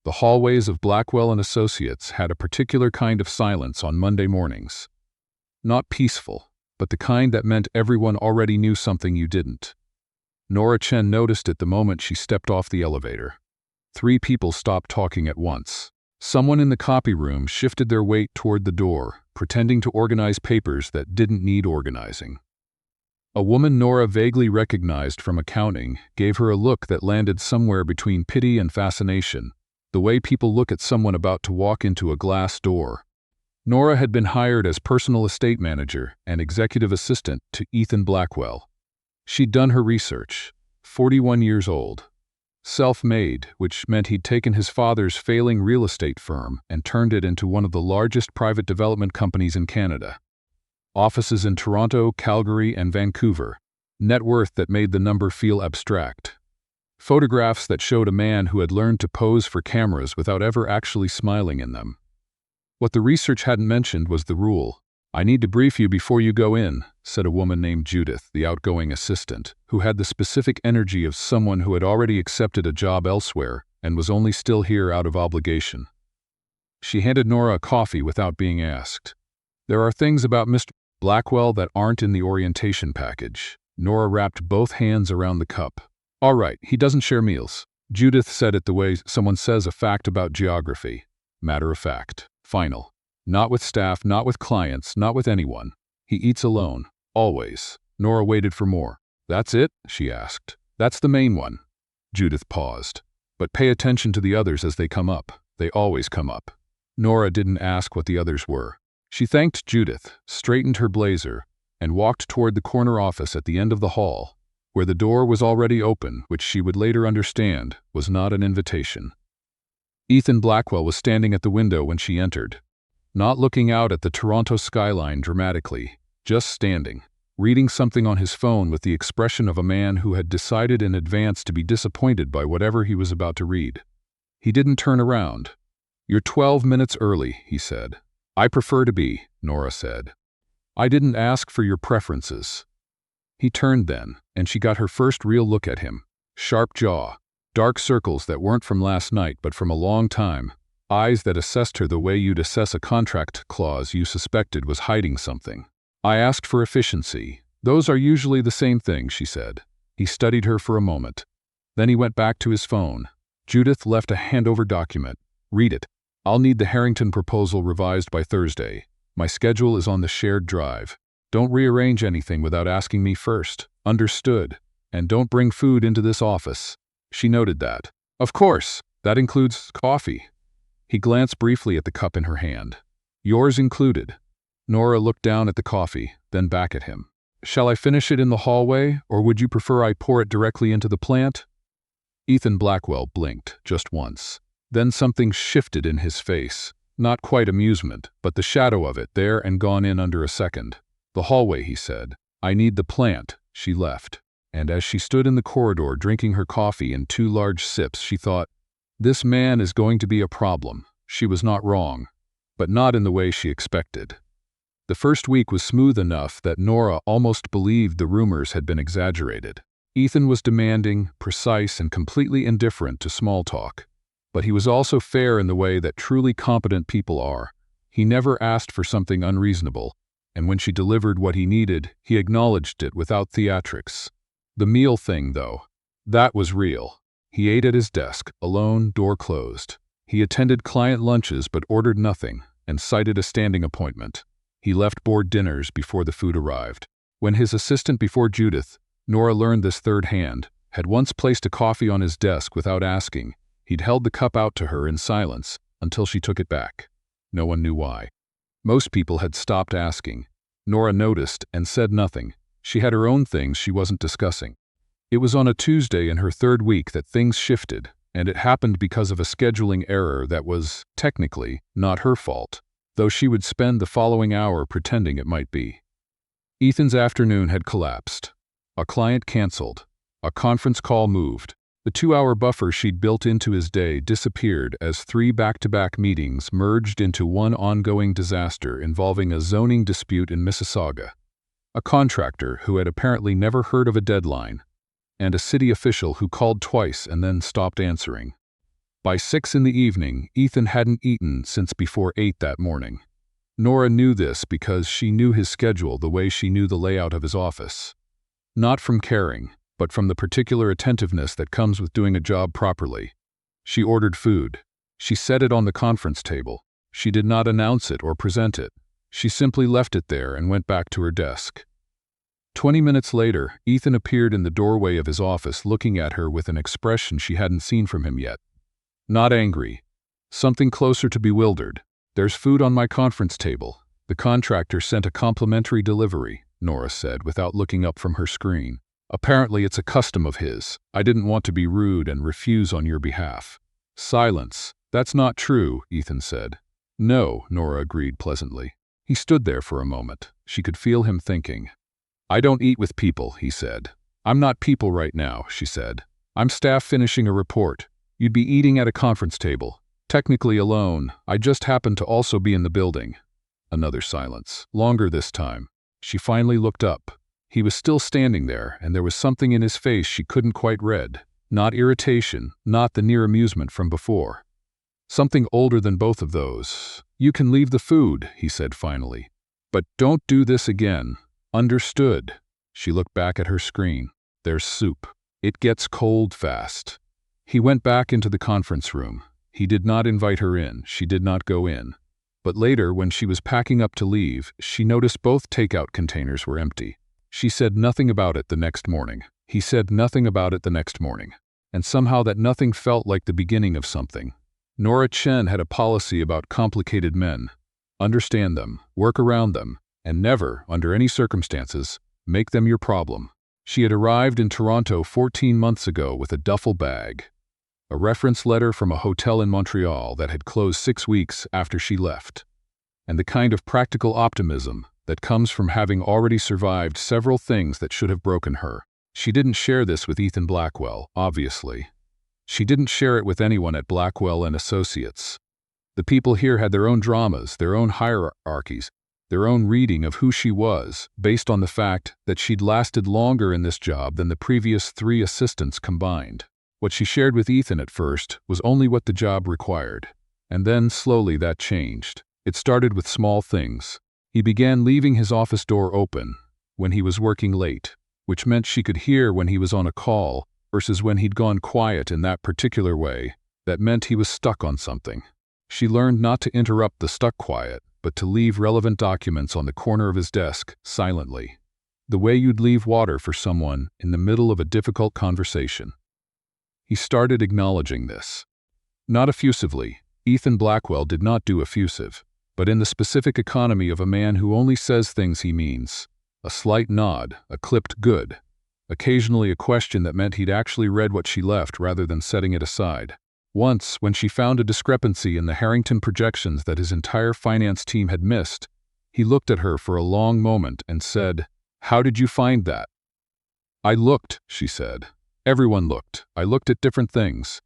The hallways of Blackwell and Associates had a particular kind of silence on Monday mornings. Not peaceful, but the kind that meant everyone already knew something you didn't. Nora Chen noticed it the moment she stepped off the elevator. 3 people stopped talking at once. Someone in the copy room shifted their weight toward the door, pretending to organize papers that didn't need organizing. A woman Nora vaguely recognized from accounting gave her a look that landed somewhere between pity and fascination, the way people look at someone about to walk into a glass door. Nora had been hired as personal estate manager and executive assistant to Ethan Blackwell. She'd done her research. 41 years old. Self-made, which meant he'd taken his father's failing real estate firm and turned it into one of the largest private development companies in Canada. Offices in Toronto, Calgary, and Vancouver. Net worth that made the number feel abstract. Photographs that showed a man who had learned to pose for cameras without ever actually smiling in them. What the research hadn't mentioned was the rule. "I need to brief you before you go in," said a woman named Judith, the outgoing assistant, who had the specific energy of someone who had already accepted a job elsewhere and was only still here out of obligation. She handed Nora a coffee without being asked. "There are things about Mr. Blackwell that aren't in the orientation package." Nora wrapped both hands around the cup. "All right, he doesn't share meals." Judith said it the way someone says a fact about geography. Matter of fact. Final. Not with staff, not with clients, not with anyone. He eats alone. Always. Nora waited for more. "That's it?" she asked. "That's the main one." Judith paused. "But pay attention to the others as they come up. They always come up." Nora didn't ask what the others were. She thanked Judith, straightened her blazer, and walked toward the corner office at the end of the hall, where the door was already open, which she would later understand was not an invitation. Ethan Blackwell was standing at the window when she entered, not looking out at the Toronto skyline dramatically, just standing, reading something on his phone with the expression of a man who had decided in advance to be disappointed by whatever he was about to read. He didn't turn around. "You're 12 minutes early," he said. "I prefer to be," Nora said. "I didn't ask for your preferences." He turned then, and she got her first real look at him. Sharp jaw. Dark circles that weren't from last night but from a long time. Eyes that assessed her the way you'd assess a contract clause you suspected was hiding something. "I asked for efficiency. Those are usually the same thing," she said. He studied her for a moment. Then he went back to his phone. Judith left a handover document. "Read it. I'll need the Harrington proposal revised by Thursday. My schedule is on the shared drive. Don't rearrange anything without asking me first. Understood? And don't bring food into this office." She noted that. "Of course, that includes coffee." He glanced briefly at the cup in her hand. "Yours included." Nora looked down at the coffee, then back at him. "Shall I finish it in the hallway, or would you prefer I pour it directly into the plant?" Ethan Blackwell blinked, just once. Then something shifted in his face. Not quite amusement, but the shadow of it there and gone in under a second. "The hallway," he said. "I need the plant." She left. And as she stood in the corridor drinking her coffee in 2 large sips, she thought, "This man is going to be a problem." She was not wrong, but not in the way she expected. The first week was smooth enough that Nora almost believed the rumors had been exaggerated. Ethan was demanding, precise, and completely indifferent to small talk. But he was also fair in the way that truly competent people are. He never asked for something unreasonable, and when she delivered what he needed, he acknowledged it without theatrics. The meal thing, though, that was real. He ate at his desk, alone, door closed. He attended client lunches but ordered nothing, and cited a standing appointment. He left board dinners before the food arrived. When his assistant before Judith, Nora learned this third hand, had once placed a coffee on his desk without asking, he'd held the cup out to her in silence until she took it back. No one knew why. Most people had stopped asking. Nora noticed and said nothing. She had her own things she wasn't discussing. It was on a Tuesday in her 3rd week that things shifted, and it happened because of a scheduling error that was, technically, not her fault, though she would spend the following hour pretending it might be. Ethan's afternoon had collapsed. A client canceled. A conference call moved. The 2-hour buffer she'd built into his day disappeared as 3 back-to-back meetings merged into one ongoing disaster involving a zoning dispute in Mississauga, a contractor who had apparently never heard of a deadline, and a city official who called twice and then stopped answering. By 6 in the evening, Ethan hadn't eaten since before 8 that morning. Nora knew this because she knew his schedule the way she knew the layout of his office. Not from caring, but from the particular attentiveness that comes with doing a job properly. She ordered food. She set it on the conference table. She did not announce it or present it. She simply left it there and went back to her desk. 20 minutes later, Ethan appeared in the doorway of his office looking at her with an expression she hadn't seen from him yet. Not angry. Something closer to bewildered. "There's food on my conference table. The contractor sent a complimentary delivery," Nora said without looking up from her screen. "Apparently it's a custom of his. I didn't want to be rude and refuse on your behalf." Silence. "That's not true," Ethan said. "No," Nora agreed pleasantly. He stood there for a moment. She could feel him thinking. "I don't eat with people," he said. "I'm not people right now," she said. "I'm staff finishing a report. You'd be eating at a conference table. Technically alone. I just happen to also be in the building." Another silence. Longer this time. She finally looked up. He was still standing there, and there was something in his face she couldn't quite read. Not irritation, not the near amusement from before. Something older than both of those. "You can leave the food," he said finally. "But don't do this again. Understood." She looked back at her screen. "There's soup. It gets cold fast." He went back into the conference room. He did not invite her in. She did not go in. But later, when she was packing up to leave, she noticed both takeout containers were empty. She said nothing about it the next morning. He said nothing about it the next morning. And somehow that nothing felt like the beginning of something. Nora Chen had a policy about complicated men. Understand them, work around them, and never, under any circumstances, make them your problem. She had arrived in Toronto 14 months ago with a duffel bag. A reference letter from a hotel in Montreal that had closed 6 weeks after she left. And the kind of practical optimism that comes from having already survived several things that should have broken her. She didn't share this with Ethan Blackwell, obviously. She didn't share it with anyone at Blackwell and Associates. The people here had their own dramas, their own hierarchies, their own reading of who she was, based on the fact that she'd lasted longer in this job than the previous 3 assistants combined. What she shared with Ethan at first was only what the job required. And then, slowly, that changed. It started with small things. He began leaving his office door open when he was working late, which meant she could hear when he was on a call versus when he'd gone quiet in that particular way. That meant he was stuck on something. She learned not to interrupt the stuck quiet, but to leave relevant documents on the corner of his desk, silently. The way you'd leave water for someone in the middle of a difficult conversation. He started acknowledging this. Not effusively. Ethan Blackwell did not do effusive, but in the specific economy of a man who only says things he means. A slight nod, a clipped good. Occasionally a question that meant he'd actually read what she left rather than setting it aside. Once, when she found a discrepancy in the Harrington projections that his entire finance team had missed, he looked at her for a long moment and said, "How did you find that?" "I looked," she said. "Everyone looked. I looked at different things."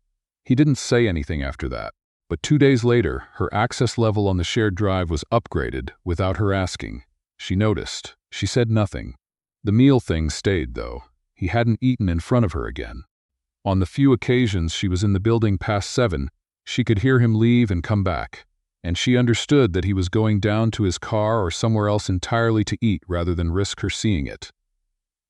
He didn't say anything after that. But 2 days later, her access level on the shared drive was upgraded without her asking. She noticed. She said nothing. The meal thing stayed, though. He hadn't eaten in front of her again. On the few occasions she was in the building past 7, she could hear him leave and come back. And she understood that he was going down to his car or somewhere else entirely to eat rather than risk her seeing it.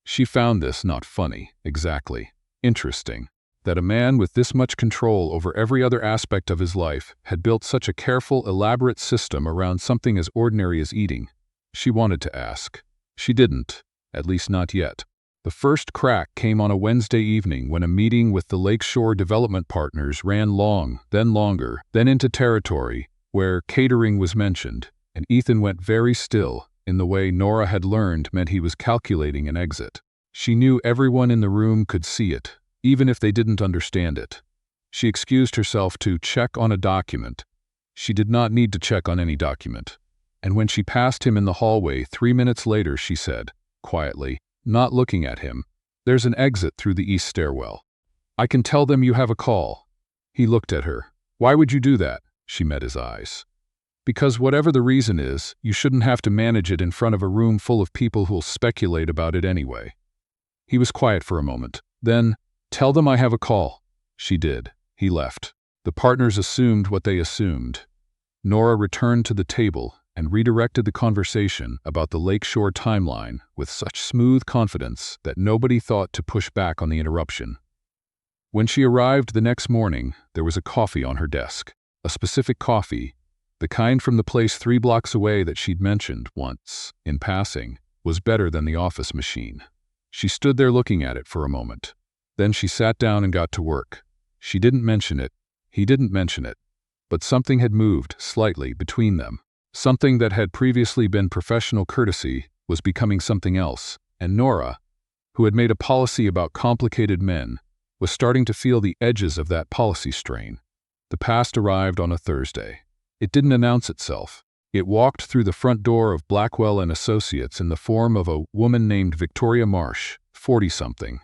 She found this not funny, exactly. Interesting. That a man with this much control over every other aspect of his life had built such a careful, elaborate system around something as ordinary as eating. She wanted to ask. She didn't, at least not yet. The first crack came on a Wednesday evening when a meeting with the Lakeshore Development Partners ran long, then longer, then into territory where catering was mentioned, and Ethan went very still, in the way Nora had learned meant he was calculating an exit. She knew everyone in the room could see it, even if they didn't understand it. She excused herself to check on a document. She did not need to check on any document. And when she passed him in the hallway 3 minutes later, she said, quietly, not looking at him, "There's an exit through the east stairwell. I can tell them you have a call." He looked at her. "Why would you do that?" She met his eyes. "Because whatever the reason is, you shouldn't have to manage it in front of a room full of people who'll speculate about it anyway." He was quiet for a moment. Then, "Tell them I have a call." She did. He left. The partners assumed what they assumed. Nora returned to the table and redirected the conversation about the Lakeshore timeline with such smooth confidence that nobody thought to push back on the interruption. When she arrived the next morning, there was a coffee on her desk. A specific coffee, the kind from the place 3 blocks away that she'd mentioned once, in passing, was better than the office machine. She stood there looking at it for a moment. Then she sat down and got to work. She didn't mention it. He didn't mention it. But something had moved slightly between them. Something that had previously been professional courtesy was becoming something else, and Nora, who had made a policy about complicated men, was starting to feel the edges of that policy strain. The past arrived on a Thursday. It didn't announce itself. It walked through the front door of Blackwell and Associates in the form of a woman named Victoria Marsh, 40-something,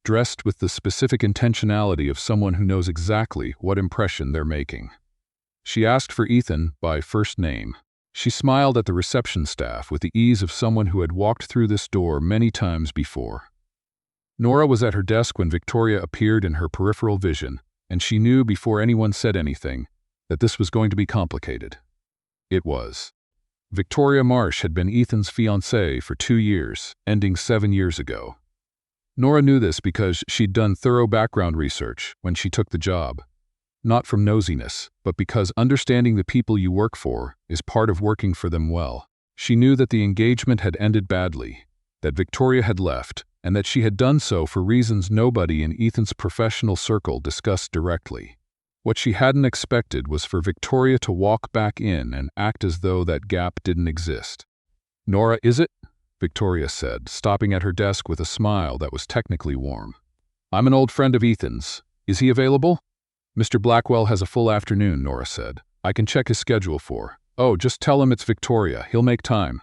dressed with the specific intentionality of someone who knows exactly what impression they're making. She asked for Ethan by first name. She smiled at the reception staff with the ease of someone who had walked through this door many times before. Nora was at her desk when Victoria appeared in her peripheral vision, and she knew before anyone said anything that this was going to be complicated. It was. Victoria Marsh had been Ethan's fiancée for 2 years, ending 7 years ago. Nora knew this because she'd done thorough background research when she took the job. Not from nosiness, but because understanding the people you work for is part of working for them well. She knew that the engagement had ended badly, that Victoria had left, and that she had done so for reasons nobody in Ethan's professional circle discussed directly. What she hadn't expected was for Victoria to walk back in and act as though that gap didn't exist. "Nora, is it?" Victoria said, stopping at her desk with a smile that was technically warm. "I'm an old friend of Ethan's. Is he available?" "Mr. Blackwell has a full afternoon," Nora said. "I can check his schedule for." "Oh, just tell him it's Victoria. He'll make time."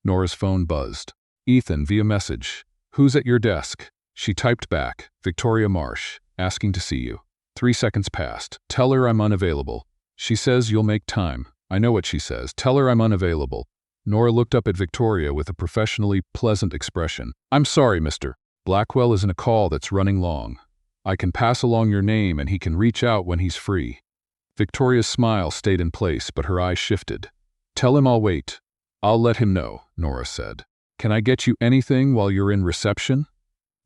Nora's phone buzzed. "Ethan, via message. Who's at your desk?" She typed back, "Victoria Marsh, asking to see you." 3 seconds passed. "Tell her I'm unavailable." "She says you'll make time." "I know what she says. Tell her I'm unavailable." Nora looked up at Victoria with a professionally pleasant expression. "I'm sorry, Mr. Blackwell is in a call that's running long. I can pass along your name and he can reach out when he's free." Victoria's smile stayed in place, but her eyes shifted. "Tell him I'll wait." "I'll let him know," Nora said. "Can I get you anything while you're in reception?"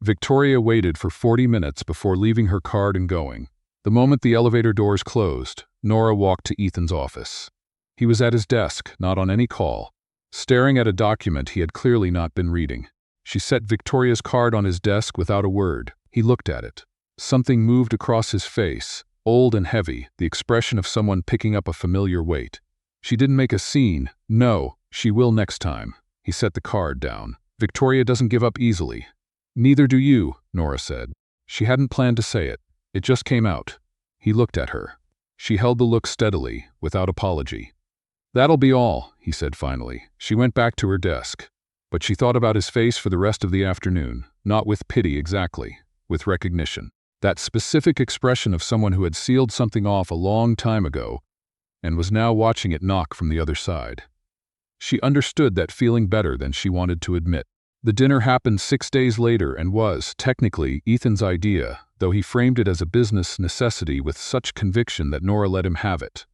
Victoria waited for 40 minutes before leaving her card and going. The moment the elevator doors closed, Nora walked to Ethan's office. He was at his desk, not on any call, staring at a document he had clearly not been reading. She set Victoria's card on his desk without a word. He looked at it. Something moved across his face, old and heavy, the expression of someone picking up a familiar weight. She didn't make a scene. "No, she will next time." He set the card down. "Victoria doesn't give up easily." "Neither do you," Nora said. She hadn't planned to say it. It just came out. He looked at her. She held the look steadily, without apology. "That'll be all," he said finally. She went back to her desk. But she thought about his face for the rest of the afternoon, not with pity exactly, with recognition. That specific expression of someone who had sealed something off a long time ago and was now watching it knock from the other side. She understood that feeling better than she wanted to admit. The dinner happened 6 days later and was, technically, Ethan's idea, though he framed it as a business necessity with such conviction that Nora let him have it.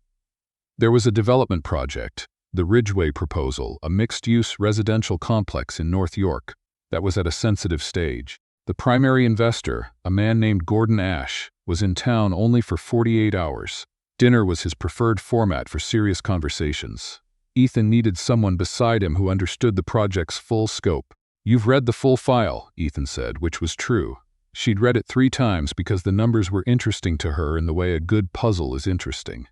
There was a development project, the Ridgeway proposal, a mixed-use residential complex in North York, that was at a sensitive stage. The primary investor, a man named Gordon Ash, was in town only for 48 hours. Dinner was his preferred format for serious conversations. Ethan needed someone beside him who understood the project's full scope. "You've read the full file," Ethan said, which was true. She'd read it 3 times because the numbers were interesting to her in the way a good puzzle is interesting.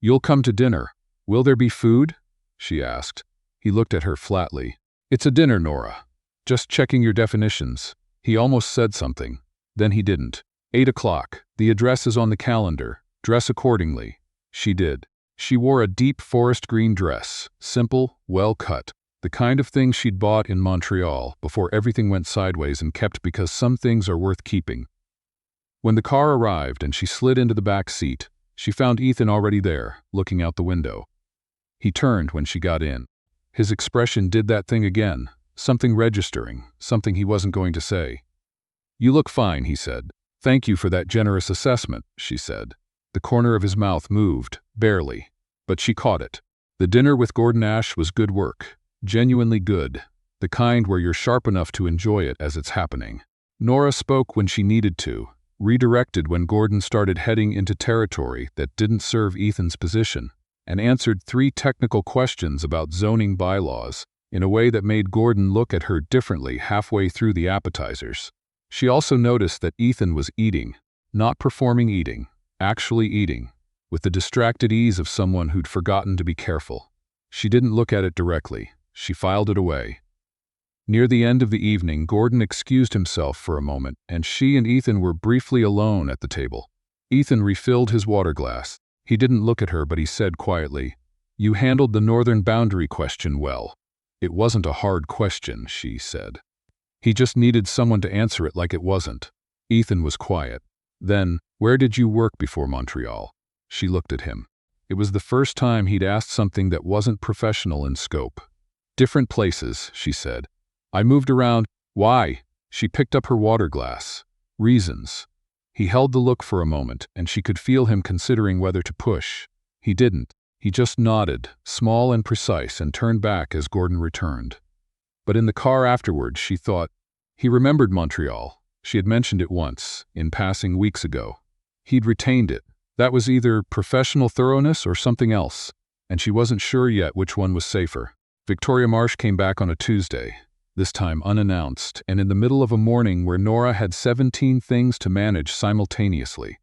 "You'll come to dinner. Will there be food?" she asked. He looked at her flatly. "It's a dinner, Nora. Just checking your definitions." He almost said something. Then he didn't. 8 o'clock. The address is on the calendar. Dress accordingly. She did. She wore a deep forest green dress, simple, well cut, the kind of thing she'd bought in Montreal before everything went sideways and kept because some things are worth keeping. When the car arrived and she slid into the back seat, she found Ethan already there, looking out the window. He turned when she got in. His expression did that thing again, something registering, something he wasn't going to say. "You look fine," he said. "Thank you for that generous assessment," she said. The corner of his mouth moved, barely, but she caught it. The dinner with Gordon Ash was good work, genuinely good, the kind where you're sharp enough to enjoy it as it's happening. Nora spoke when she needed to, redirected when Gordon started heading into territory that didn't serve Ethan's position, and answered 3 technical questions about zoning bylaws in a way that made Gordon look at her differently halfway through the appetizers. She also noticed that Ethan was eating, not performing eating, actually eating, with the distracted ease of someone who'd forgotten to be careful. She didn't look at it directly. She filed it away. Near the end of the evening, Gordon excused himself for a moment, and she and Ethan were briefly alone at the table. Ethan refilled his water glass. He didn't look at her, but he said quietly, "You handled the northern boundary question well." "It wasn't a hard question," she said. "He just needed someone to answer it like it wasn't." Ethan was quiet. Then, "Where did you work before Montreal?" She looked at him. It was the first time he'd asked something that wasn't professional in scope. "Different places," she said. "I moved around." "Why?" She picked up her water glass. "Reasons." He held the look for a moment, and she could feel him considering whether to push. He didn't. He just nodded, small and precise, and turned back as Gordon returned. But in the car afterwards, she thought, he remembered Montreal. She had mentioned it once, in passing weeks ago. He'd retained it. That was either professional thoroughness or something else, and she wasn't sure yet which one was safer. Victoria Marsh came back on a Tuesday, this time unannounced, and in the middle of a morning where Nora had 17 things to manage simultaneously.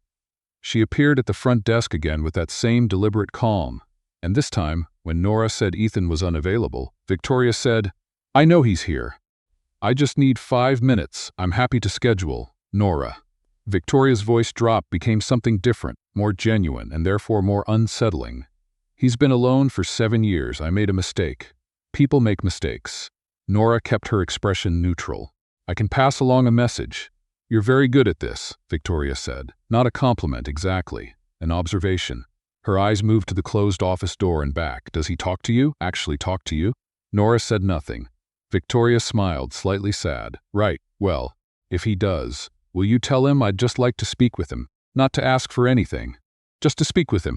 She appeared at the front desk again with that same deliberate calm, and this time, when Nora said Ethan was unavailable, Victoria said, "I know he's here. I just need 5 minutes. I'm happy to schedule, Nora." Victoria's voice drop became something different, more genuine, and therefore more unsettling. "He's been alone for 7 years. I made a mistake. People make mistakes." Nora kept her expression neutral. "I can pass along a message." "You're very good at this," Victoria said. Not a compliment exactly, an observation. Her eyes moved to the closed office door and back. "Does he talk to you? Actually talk to you?" Nora said nothing. Victoria smiled, slightly sad. "Right, well, if he does, will you tell him I'd just like to speak with him? Not to ask for anything, just to speak with him."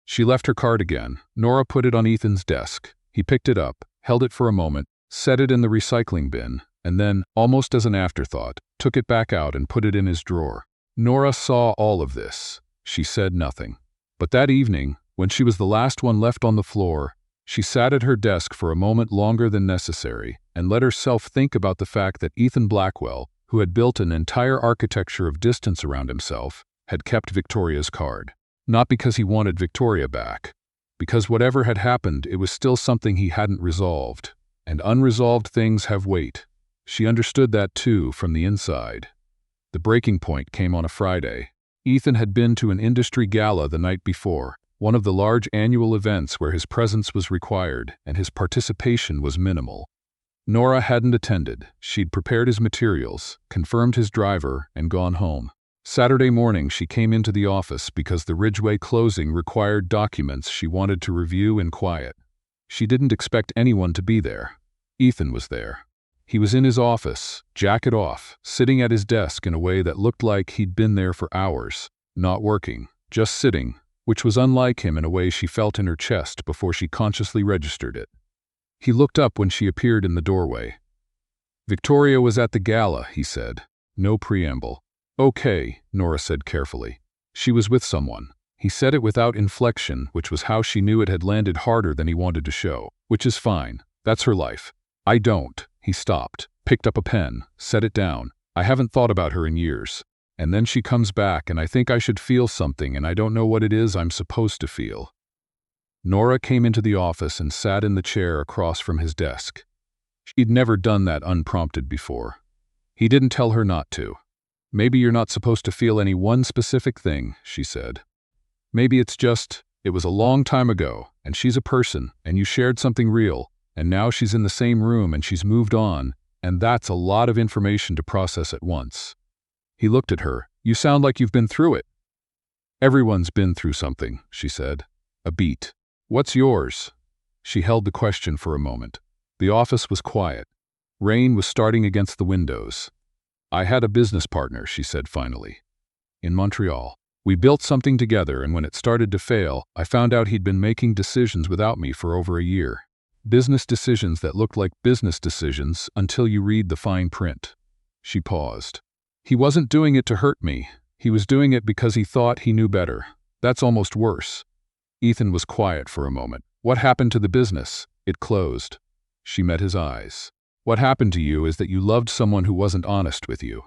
She left her card again. Nora put it on Ethan's desk. He picked it up, held it for a moment, set it in the recycling bin, and then, almost as an afterthought, took it back out and put it in his drawer. Nora saw all of this. She said nothing. But that evening, when she was the last one left on the floor, she sat at her desk for a moment longer than necessary and let herself think about the fact that Ethan Blackwell, who had built an entire architecture of distance around himself, had kept Victoria's card. Not because he wanted Victoria back. Because whatever had happened, it was still something he hadn't resolved. And unresolved things have weight. She understood that too, from the inside. The breaking point came on a Friday. Ethan had been to an industry gala the night before, one of the large annual events where his presence was required and his participation was minimal. Nora hadn't attended. She'd prepared his materials, confirmed his driver, and gone home. Saturday morning she came into the office because the Ridgeway closing required documents she wanted to review in quiet. She didn't expect anyone to be there. Ethan was there. He was in his office, jacket off, sitting at his desk in a way that looked like he'd been there for hours, not working, just sitting, which was unlike him in a way she felt in her chest before she consciously registered it. He looked up when she appeared in the doorway. "Victoria was at the gala," he said. No preamble. "Okay," Nora said carefully. "She was with someone." He said it without inflection, which was how she knew it had landed harder than he wanted to show. "Which is fine. That's her life." "I don't." He stopped, picked up a pen, set it down. "I haven't thought about her in years. And then she comes back and I think I should feel something and I don't know what it is I'm supposed to feel." Nora came into the office and sat in the chair across from his desk. She'd never done that unprompted before. He didn't tell her not to. "Maybe you're not supposed to feel any one specific thing," she said. "Maybe it's just, it was a long time ago, and she's a person, and you shared something real, and now she's in the same room and she's moved on, and that's a lot of information to process at once." He looked at her. "You sound like you've been through it." "Everyone's been through something," she said. A beat. "What's yours?" She held the question for a moment. The office was quiet. Rain was starting against the windows. "I had a business partner," she said finally. "In Montreal." We built something together, and when it started to fail, I found out he'd been making decisions without me for over a year. Business decisions that looked like business decisions until you read the fine print." She paused. "He wasn't doing it to hurt me. He was doing it because he thought he knew better. That's almost worse." Ethan was quiet for a moment. "What happened to the business?" "It closed." She met his eyes. "What happened to you is that you loved someone who wasn't honest with you.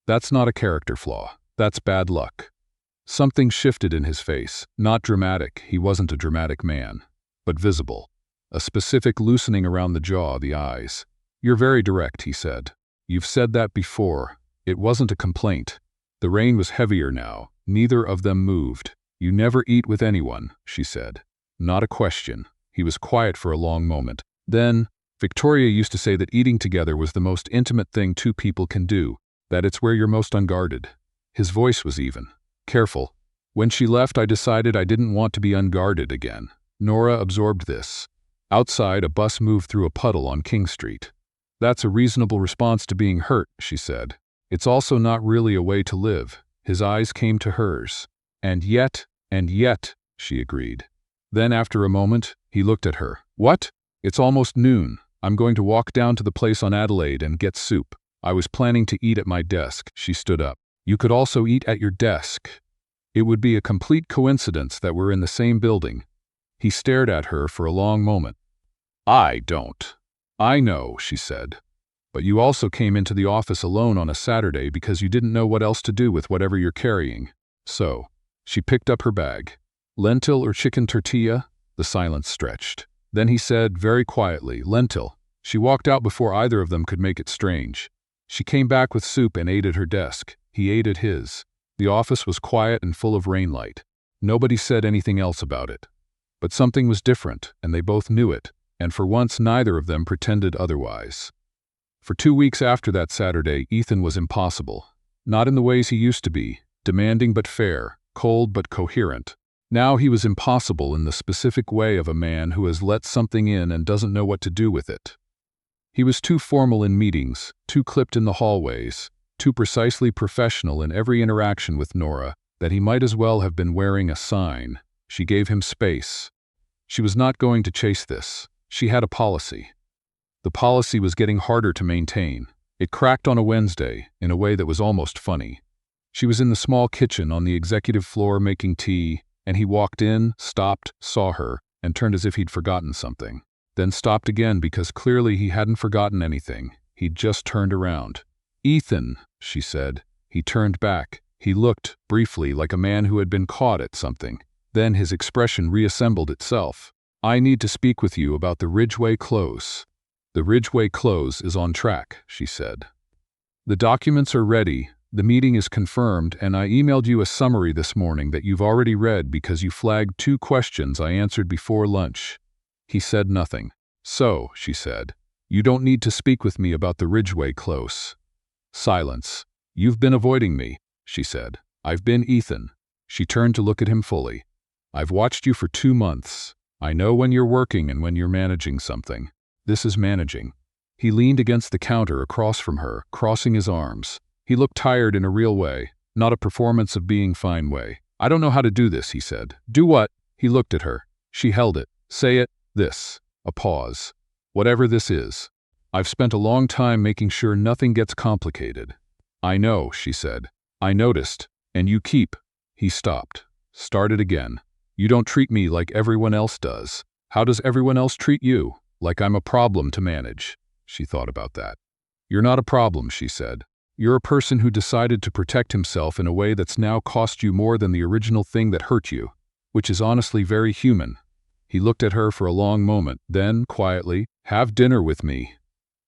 That's not a character flaw. That's bad luck." Something shifted in his face. Not dramatic, he wasn't a dramatic man, but visible. A specific loosening around the jaw, the eyes. "You're very direct," he said. "You've said that before." It wasn't a complaint. The rain was heavier now. Neither of them moved. "You never eat with anyone," she said. Not a question. He was quiet for a long moment. Then, "Victoria used to say that eating together was the most intimate thing two people can do, that it's where you're most unguarded." His voice was even. "Careful. When she left, I decided I didn't want to be unguarded again." Nora absorbed this. Outside, a bus moved through a puddle on King Street. "That's a reasonable response to being hurt," she said. "It's also not really a way to live." His eyes came to hers. And yet, she agreed. Then, after a moment, he looked at her. "What? It's almost noon. I'm going to walk down to the place on Adelaide and get soup. I was planning to eat at my desk." She stood up. "You could also eat at your desk. It would be a complete coincidence that we're in the same building." He stared at her for a long moment. "I don't." "I know," she said. "But you also came into the office alone on a Saturday because you didn't know what else to do with whatever you're carrying. So." She picked up her bag. "Lentil or chicken tortilla?" The silence stretched. Then he said, very quietly, "Lentil." She walked out before either of them could make it strange. She came back with soup and ate at her desk. He ate at his. The office was quiet and full of rainlight. Nobody said anything else about it. But something was different, and they both knew it, and for once neither of them pretended otherwise. For 2 weeks after that Saturday, Ethan was impossible. Not in the ways he used to be, demanding but fair, cold but coherent. Now he was impossible in the specific way of a man who has let something in and doesn't know what to do with it. He was too formal in meetings, too clipped in the hallways, too precisely professional in every interaction with Nora, that he might as well have been wearing a sign. She gave him space. She was not going to chase this. She had a policy. The policy was getting harder to maintain. It cracked on a Wednesday, in a way that was almost funny. She was in the small kitchen on the executive floor making tea, and he walked in, stopped, saw her, and turned as if he'd forgotten something. Then stopped again because clearly he hadn't forgotten anything. He'd just turned around. "Ethan," she said. He turned back. He looked, briefly, like a man who had been caught at something. Then his expression reassembled itself. "I need to speak with you about the Ridgeway Close." "The Ridgeway Close is on track," she said. "The documents are ready. The meeting is confirmed, and I emailed you a summary this morning that you've already read because you flagged 2 questions I answered before lunch." He said nothing. "So," she said, "you don't need to speak with me about the Ridgeway Close." Silence. "You've been avoiding me," she said. "I've been Ethan." She turned to look at him fully. "I've watched you for 2 months. I know when you're working and when you're managing something. This is managing." He leaned against the counter across from her, crossing his arms. He looked tired in a real way, not a performance of being fine way. "I don't know how to do this," he said. "Do what?" He looked at her. She held it. "Say it. This." A pause. "Whatever this is. I've spent a long time making sure nothing gets complicated." "I know," she said. "I noticed. And you keep." He stopped. Started again. "You don't treat me like everyone else does. How does everyone else treat you? Like I'm a problem to manage." She thought about that. "You're not a problem," she said. "You're a person who decided to protect himself in a way that's now cost you more than the original thing that hurt you, which is honestly very human." He looked at her for a long moment, then, quietly, "Have dinner with me."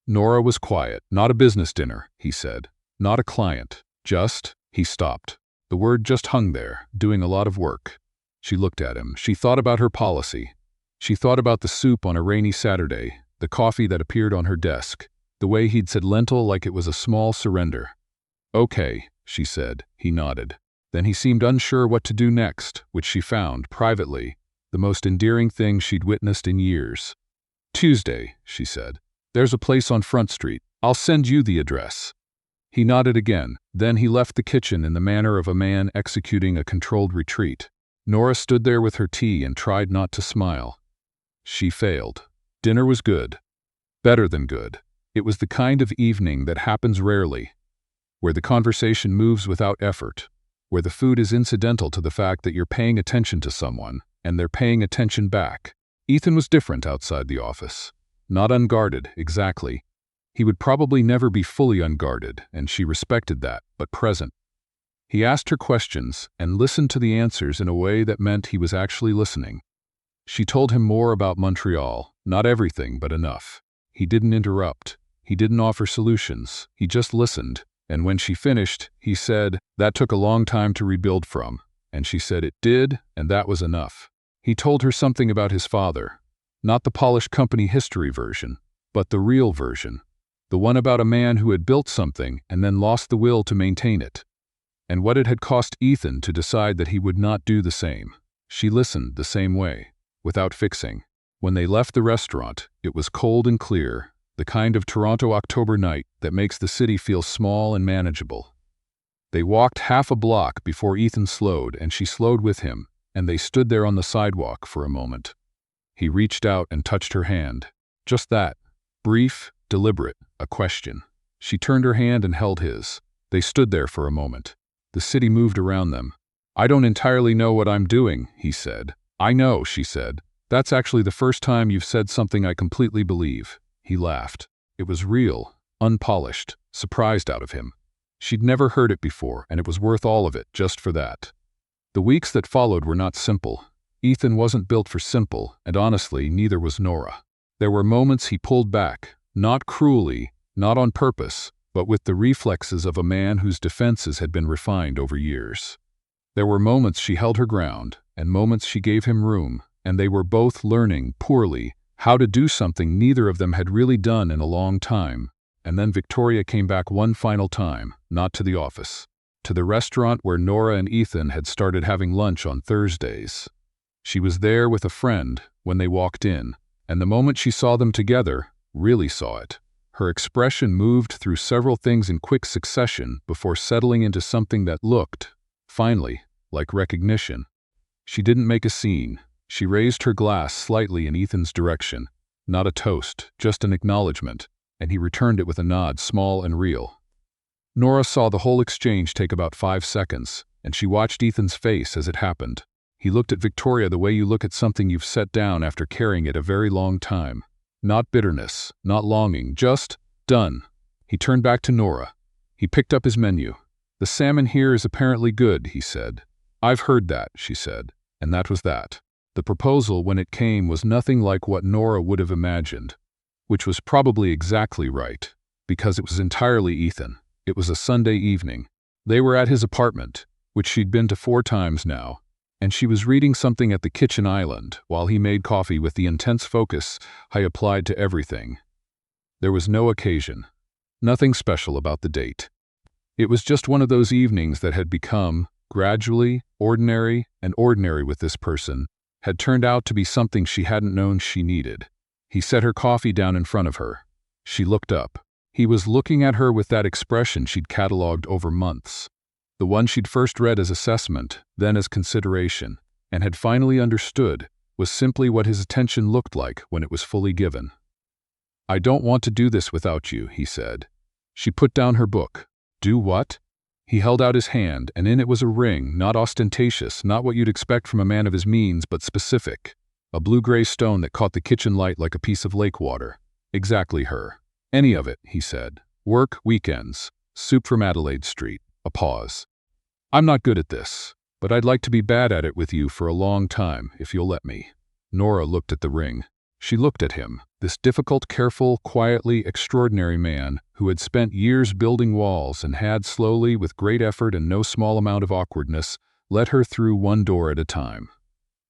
Nora was quiet. "Not a business dinner," he said. "Not a client. Just—" He stopped. The word just hung there, doing a lot of work. She looked at him. She thought about her policy. She thought about the soup on a rainy Saturday, the coffee that appeared on her desk, the way he'd said lentil like it was a small surrender. "Okay," she said. He nodded. Then he seemed unsure what to do next, which she found, privately, the most endearing thing she'd witnessed in years. "Tuesday," she said. "There's a place on Front Street. I'll send you the address." He nodded again. Then he left the kitchen in the manner of a man executing a controlled retreat. Nora stood there with her tea and tried not to smile. She failed. Dinner was good. Better than good. It was the kind of evening that happens rarely, where the conversation moves without effort, where the food is incidental to the fact that you're paying attention to someone, and they're paying attention back. Ethan was different outside the office. Not unguarded, exactly. He would probably never be fully unguarded, and she respected that, but present. He asked her questions and listened to the answers in a way that meant he was actually listening. She told him more about Montreal, not everything, but enough. He didn't interrupt. He didn't offer solutions. He just listened. And when she finished, he said, "That took a long time to rebuild from." And she said it did, and that was enough. He told her something about his father. Not the polished company history version, but the real version. The one about a man who had built something and then lost the will to maintain it. And what it had cost Ethan to decide that he would not do the same. She listened the same way, without fixing. When they left the restaurant, it was cold and clear, the kind of Toronto October night that makes the city feel small and manageable. They walked half a block before Ethan slowed, and she slowed with him, and they stood there on the sidewalk for a moment. He reached out and touched her hand. Just that. Brief, deliberate, a question. She turned her hand and held his. They stood there for a moment. The city moved around them. "I don't entirely know what I'm doing," he said. "I know," she said. "That's actually the first time you've said something I completely believe." He laughed. It was real, unpolished, surprised out of him. She'd never heard it before, and it was worth all of it, just for that. The weeks that followed were not simple. Ethan wasn't built for simple, and honestly, neither was Nora. There were moments he pulled back, not cruelly, not on purpose, but with the reflexes of a man whose defenses had been refined over years. There were moments she held her ground, and moments she gave him room, and they were both learning, poorly, how to do something neither of them had really done in a long time. And then Victoria came back one final time, not to the office, to the restaurant where Nora and Ethan had started having lunch on Thursdays. She was there with a friend when they walked in, and the moment she saw them together, really saw it. Her expression moved through several things in quick succession before settling into something that looked, finally, like recognition. She didn't make a scene. She raised her glass slightly in Ethan's direction. Not a toast, just an acknowledgement, and he returned it with a nod, small and real. Nora saw the whole exchange take about 5 seconds, and she watched Ethan's face as it happened. He looked at Victoria the way you look at something you've set down after carrying it a very long time. Not bitterness, not longing, just done. He turned back to Nora. He picked up his menu. "The salmon here is apparently good," he said. "I've heard that," she said, and that was that. The proposal, when it came, was nothing like what Nora would have imagined, which was probably exactly right, because it was entirely Ethan. It was a Sunday evening. They were at his apartment, which she'd been to 4 times now, and she was reading something at the kitchen island while he made coffee with the intense focus I applied to everything. There was no occasion, nothing special about the date. It was just one of those evenings that had become, gradually, ordinary, and ordinary with this person, had turned out to be something she hadn't known she needed. He set her coffee down in front of her. She looked up. He was looking at her with that expression she'd catalogued over months. The one she'd first read as assessment, then as consideration, and had finally understood, was simply what his attention looked like when it was fully given. "I don't want to do this without you," he said. She put down her book. "Do what?" He held out his hand, and in it was a ring, not ostentatious, not what you'd expect from a man of his means, but specific. A blue-gray stone that caught the kitchen light like a piece of lake water. Exactly her. "Any of it," he said. "Work, weekends, soup from Adelaide Street." A pause. "I'm not good at this, but I'd like to be bad at it with you for a long time, if you'll let me." Nora looked at the ring. She looked at him, this difficult, careful, quietly extraordinary man who had spent years building walls and had slowly, with great effort and no small amount of awkwardness, let her through one door at a time.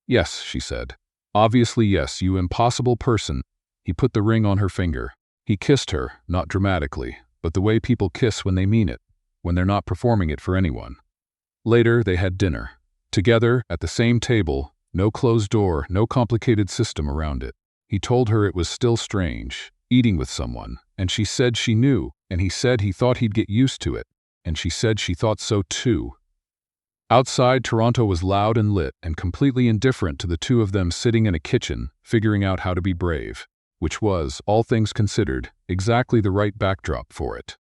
"Yes," she said. "Obviously yes, you impossible person." He put the ring on her finger. He kissed her, not dramatically, but the way people kiss when they mean it, when they're not performing it for anyone. Later, they had dinner. Together, at the same table, no closed door, no complicated system around it. He told her it was still strange, eating with someone, and she said she knew, and he said he thought he'd get used to it, and she said she thought so too. Outside, Toronto was loud and lit and completely indifferent to the two of them sitting in a kitchen, figuring out how to be brave, which was, all things considered, exactly the right backdrop for it.